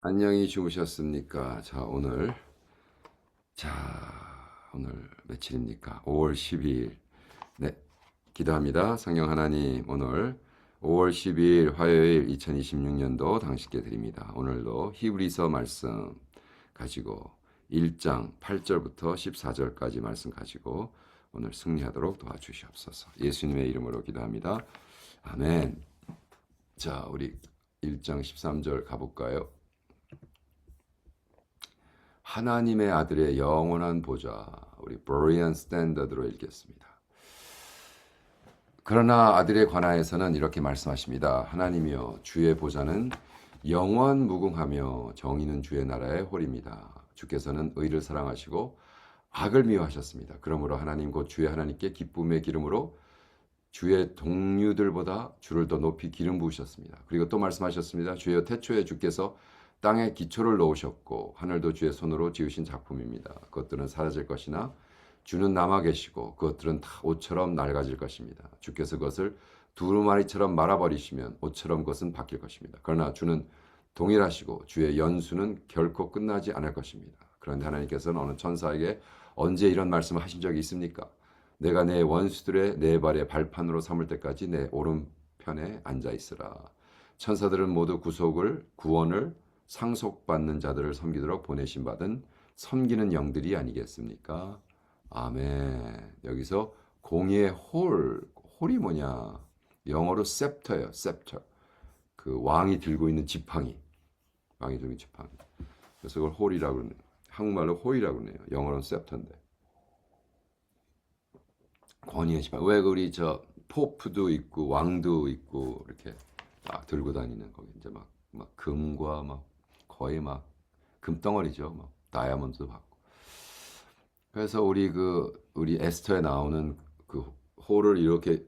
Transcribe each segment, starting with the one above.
안녕히 주무셨습니까? 자, 오늘 며칠입니까? 5월 12일. 네, 기도합니다. 성령 하나님, 오늘 5월 12일 화요일 2026년도 당신께 드립니다. 오늘도 히브리서 말씀 가지고 1장 8절부터 14절까지 말씀 가지고 오늘 승리하도록 도와주시옵소서. 예수님의 이름으로 기도합니다. 아멘. 자, 우리 1장 13절 가볼까요? 하나님의 아들의 영원한 보좌, 우리 브리안 스탠더드로 읽겠습니다. 그러나 아들에 관하여서는 이렇게 말씀하십니다. 하나님이여, 주의 보좌는 영원 무궁하며 정의는 주의 나라의 홀입니다. 주께서는 의를 사랑하시고 악을 미워하셨습니다. 그러므로 하나님 곧 주의 하나님께 기쁨의 기름으로 주의 동류들보다 주를 더 높이 기름 부으셨습니다. 그리고 또 말씀하셨습니다. 주여, 태초에 주께서 땅에 기초를 놓으셨고 하늘도 주의 손으로 지으신 작품입니다. 그것들은 사라질 것이나 주는 남아 계시고 그것들은 다 옷처럼 낡아질 것입니다. 주께서 그것을 두루마리처럼 말아버리시면 옷처럼 그것은 바뀔 것입니다. 그러나 주는 동일하시고 주의 연수는 결코 끝나지 않을 것입니다. 그런데 하나님께서는 어느 천사에게 언제 이런 말씀을 하신 적이 있습니까? 내가 내 원수들의 네 발의 발판으로 삼을 때까지 내 오른편에 앉아 있으라. 천사들은 모두 구원을 상속받는 자들을 섬기도록 보내신 받은 섬기는 영들이 아니겠습니까? 아멘. 여기서 공의의 홀이 뭐냐? 영어로 셉터예요. 셉터. 그 왕이 들고 있는 지팡이. 왕이 들고 있는 지팡이. 그래서 그걸 홀이라고 그러네요. 한국말로 홀이라고 그러네요. 영어로는 셉터인데. 권위의 지팡이. 왜 우리 포프도 있고 왕도 있고 이렇게 막 들고 다니는 거기 이제 막 금과 막 거의 막 금덩어리죠. 막 다이아몬드도 받고. 그래서 우리 에스터에 나오는 그 홀을 이렇게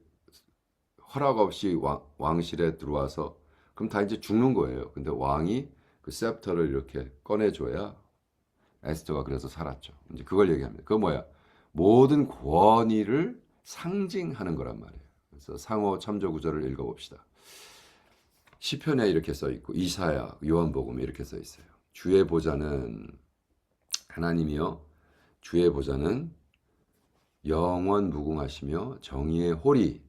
허락 없이 왕실에 들어와서 그럼 다 이제 죽는 거예요. 근데 왕이 그 셉터를 이렇게 꺼내줘야 에스터가 그래서 살았죠. 이제 그걸 얘기합니다. 그거 뭐야? 모든 권위를 상징하는 거란 말이에요. 그래서 상호 참조 구절을 읽어봅시다. 시편에 이렇게 써 있고 이사야, 요한복음에 이렇게 써 있어요. 주의 보좌는 하나님이여, 주의 보좌는 영원 무궁하시며 정의의 홀이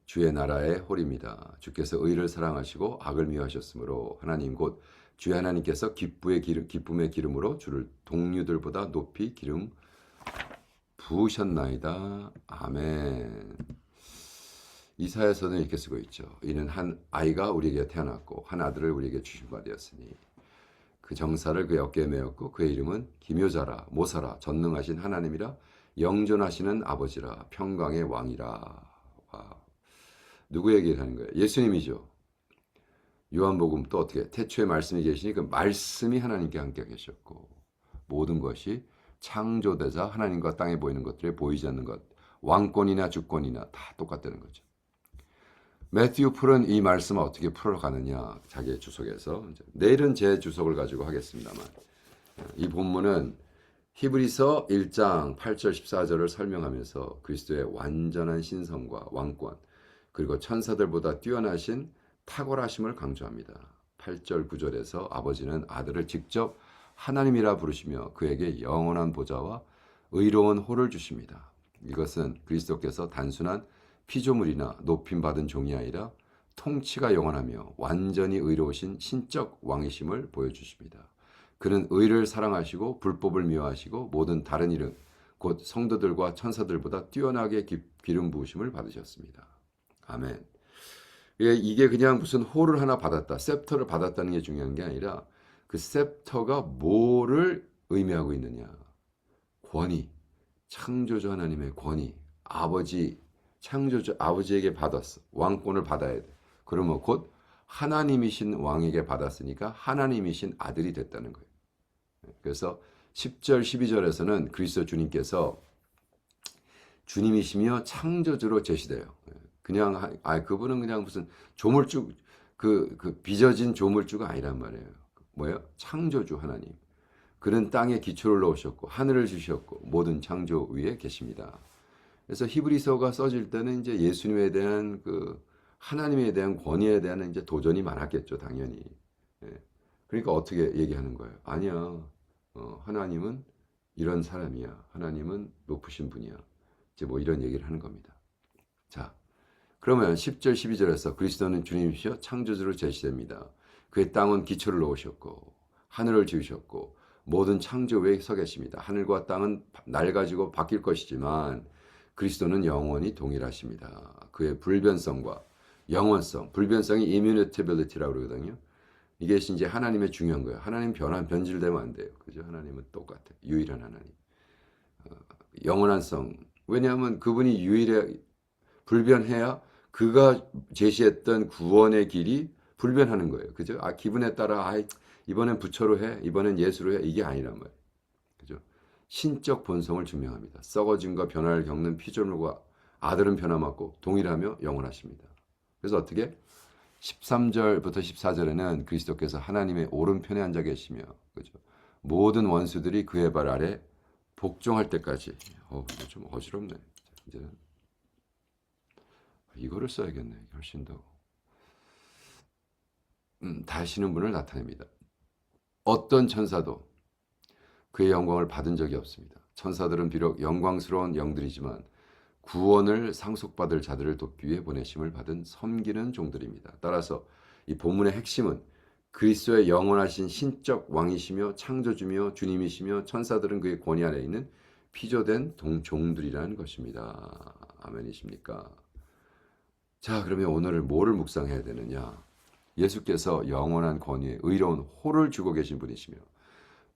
주의 나라의 홀입니다. 주께서 의를 사랑하시고 악을 미워하셨으므로 하나님 곧 주의 하나님께서 기쁨의 기름으로 주를 동류들보다 높이 기름 부으셨나이다. 아멘. 이사야서는 이렇게 쓰고 있죠. 이는 한 아이가 우리에게 태어났고 한 아들을 우리에게 주신 바 되었으니 그 정사를 그의 어깨에 메었고 그의 이름은 기묘자라 모사라 전능하신 하나님이라 영존하시는 아버지라 평강의 왕이라. 와. 누구 얘기를 하는 거예요? 예수님이죠. 요한복음 또 어떻게 태초에 말씀이 계시니 그 말씀이 하나님께 함께 계셨고 모든 것이 창조되자 하나님과 땅에 보이는 것들에 보이지 않는 것 왕권이나 주권이나 다 똑같다는 거죠. 매튜 풀은 이 말씀을 어떻게 풀어가느냐 자기의 주석에서 내일은 제 주석을 가지고 하겠습니다만 이 본문은 히브리서 1장 8절 14절을 설명하면서 그리스도의 완전한 신성과 왕권 그리고 천사들보다 뛰어나신 탁월하심을 강조합니다. 8절 9절에서 아버지는 아들을 직접 하나님이라 부르시며 그에게 영원한 보좌와 의로운 호를 주십니다. 이것은 그리스도께서 단순한 피조물이나 높임받은 종이 아니라 통치가 영원하며 완전히 의로우신 신적 왕이심을 보여주십니다. 그는 의를 사랑하시고 불법을 미워하시고 모든 다른 일은 곧 성도들과 천사들보다 뛰어나게 기름 부으심을 받으셨습니다. 아멘. 이게 그냥 무슨 홀을 하나 받았다, 셉터를 받았다는 게 중요한 게 아니라 그 셉터가 뭐를 의미하고 있느냐. 권위, 창조주 하나님의 권위, 창조주 아버지에게 받았어. 왕권을 받아야 돼. 그러면 곧 하나님이신 왕에게 받았으니까 하나님이신 아들이 됐다는 거예요. 그래서 10절, 12절에서는 그리스도 주님께서 주님이시며 창조주로 제시돼요. 그냥 그분은 그냥 무슨 조물주 그 빚어진 조물주가 아니란 말이에요. 뭐예요? 창조주 하나님. 그는 땅에 기초를 놓으셨고 하늘을 주셨고 모든 창조 위에 계십니다. 그래서 히브리서가 써질 때는 이제 예수님에 대한 그 하나님에 대한 권위에 대한 이제 도전이 많았겠죠, 당연히. 예. 그러니까 어떻게 얘기하는 거예요? 아니야. 하나님은 이런 사람이야. 하나님은 높으신 분이야. 이제 뭐 이런 얘기를 하는 겁니다. 자, 그러면 10절 12절에서 그리스도는 주님이시여 창조주로 제시됩니다. 그의 땅은 기초를 놓으셨고 하늘을 지으셨고 모든 창조 위에 서 계십니다. 하늘과 땅은 낡아지고 바뀔 것이지만 그리스도는 영원히 동일하십니다. 그의 불변성과 영원성, 불변성이 immutability라고 그러거든요. 이게 이제 하나님의 중요한 거예요. 하나님 변질되면 안 돼요. 그죠? 하나님은 똑같아요. 유일한 하나님. 영원한성. 왜냐하면 그분이 유일해 불변해야 그가 제시했던 구원의 길이 불변하는 거예요. 그죠? 기분에 따라 이번엔 부처로 해, 이번엔 예수로 해 이게 아니란 말이에요. 그죠? 신적 본성을 증명합니다. 썩어짐과 변화를 겪는 피조물과 아들은 변함없고 동일하며 영원하십니다. 그래서 어떻게 13절부터 14절에는 그리스도께서 하나님의 오른편에 앉아 계시며 그죠? 모든 원수들이 그의 발 아래 복종할 때까지. 이거 좀 어지럽네. 이제는 이거를 써야겠네. 훨씬 더 다시는 분을 나타냅니다. 어떤 천사도 그의 영광을 받은 적이 없습니다. 천사들은 비록 영광스러운 영들이지만 구원을 상속받을 자들을 돕기 위해 보내심을 받은 섬기는 종들입니다. 따라서 이 본문의 핵심은 그리스도의 영원하신 신적 왕이시며 창조주며 주님이시며 천사들은 그의 권위 아래 있는 피조된 종들이라는 것입니다. 아멘이십니까? 자, 그러면 오늘 뭐를 묵상해야 되느냐? 예수께서 영원한 권위에 의로운 호를 주고 계신 분이시며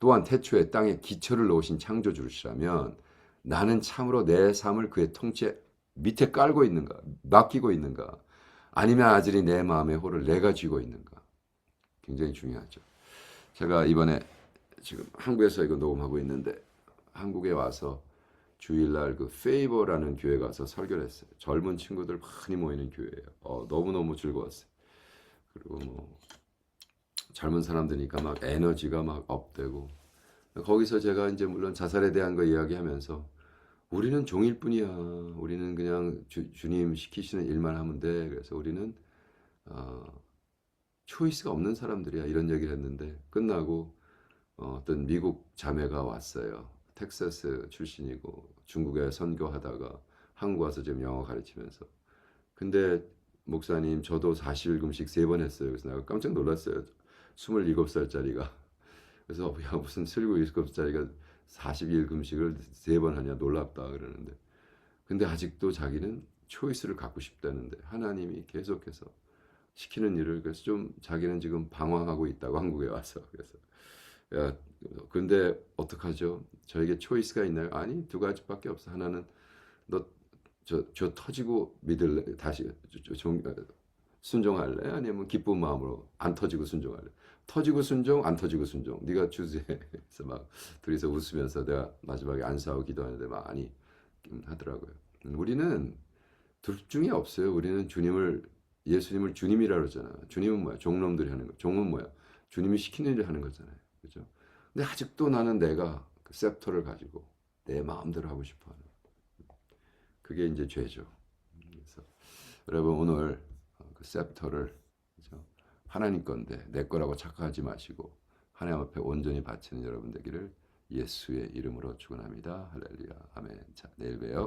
또한 태초에 땅에 기초를 놓으신 창조주시라면 나는 참으로 내 삶을 그의 통치 밑에 깔고 있는가? 맡기고 있는가? 아니면 아직이 내 마음의 호를 내가 쥐고 있는가? 굉장히 중요하죠. 제가 이번에 지금 한국에서 이거 녹음하고 있는데 한국에 와서 주일날 그 페이버라는 교회 가서 설교를 했어요. 젊은 친구들 많이 모이는 교회예요. 너무너무 즐거웠어요. 그리고 뭐 젊은 사람들이니까 막 에너지가 막 업되고 거기서 제가 이제 물론 자살에 대한 거 이야기하면서 우리는 종일 뿐이야. 우리는 그냥 주님 시키시는 일만 하면 돼. 그래서 우리는 초이스가 없는 사람들이야. 이런 얘기를 했는데 끝나고 어떤 미국 자매가 왔어요. 텍사스 출신이고 중국에 선교하다가 한국 와서 지금 영어 가르치면서. 근데 목사님 저도 40일금씩 3번 했어요. 그래서 내가 깜짝 놀랐어요. 27살짜리가. 그래서 야 무슨 27살짜리가 42일금씩을 3번 하냐 놀랍다 그러는데. 근데 아직도 자기는 초이스를 갖고 싶다는데 하나님이 계속해서 시키는 일을 그래서 좀 자기는 지금 방황하고 있다고 한국에 와서 그래서 야 근데 어떡하죠? 저에게 초이스가 있나요? 아니 2가지밖에 없어. 하나는 너 저 터지고 믿을래? 다시 순종할래? 아니면 기쁜 마음으로 안 터지고 순종할래? 터지고 순종, 안 터지고 순종. 네가 주제. 그래서 막 둘이서 웃으면서 내가 마지막에 안수하고 기도하는데 많이 하더라고요. 우리는 둘 중에 없어요. 우리는 예수님을 주님이라 그러잖아. 주님은 뭐야? 종놈들이 하는 거. 종은 뭐야? 주님이 시키는 일을 하는 거잖아요. 그죠? 근데 아직도 나는 내가 그 셉터를 가지고 내 마음대로 하고 싶어 하는. 그게 이제 죄죠. 그래서 여러분 오늘 그 셉터를 그죠? 하나님 건데 내 거라고 착각하지 마시고 하나님 앞에 온전히 바치는 여러분 되기를 예수의 이름으로 축원합니다. 할렐루야. 아멘. 자, 내일 봬요.